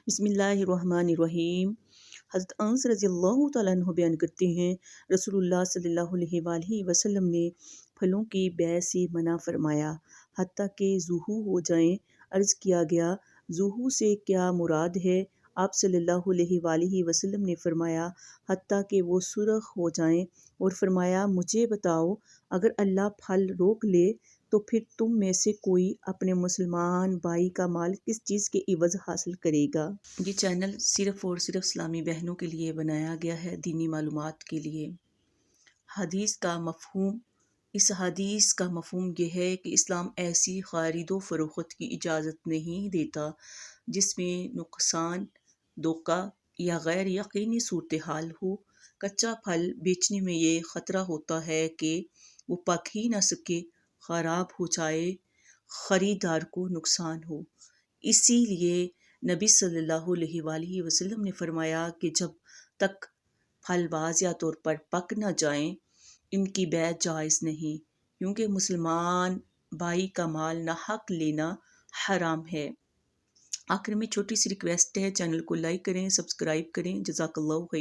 بسم اللہ الرحمن الرحیم۔ حضرت انس رضی اللہ تعالیٰ عنہ بیان کرتے ہیں، رسول اللہ صلی اللہ علیہ وآلہ وسلم نے پھلوں کی بیع سے منع فرمایا حتیٰ کہ ظہور ہو جائیں۔ عرض کیا گیا، ظہور سے کیا مراد ہے؟ آپ صلی اللہ علیہ وآلہ وسلم نے فرمایا، حتیٰ کہ وہ سرخ ہو جائیں، اور فرمایا، مجھے بتاؤ، اگر اللہ پھل روک لے تو پھر تم میں سے کوئی اپنے مسلمان بھائی کا مال کس چیز کے عوض حاصل کرے گا؟ یہ چینل صرف اور صرف اسلامی بہنوں کے لیے بنایا گیا ہے، دینی معلومات کے لیے۔ حدیث کا مفہوم۔ اس حدیث کا مفہوم یہ ہے کہ اسلام ایسی خرید و فروخت کی اجازت نہیں دیتا جس میں نقصان، دھوکہ یا غیر یقینی صورتحال ہو۔ کچا پھل بیچنے میں یہ خطرہ ہوتا ہے کہ وہ پک ہی نہ سکے، خراب ہو جائے، خریدار کو نقصان ہو۔ اسی لیے نبی صلی اللہ علیہ وآلہ وسلم نے فرمایا کہ جب تک پھل واضح طور پر پک نہ جائیں، ان کی بیع جائز نہیں، کیونکہ مسلمان بھائی کا مال ناحق لینا حرام ہے۔ آخر میں چھوٹی سی ریکویسٹ ہے، چینل کو لائک کریں، سبسکرائب کریں۔ جزاک اللہ خیر۔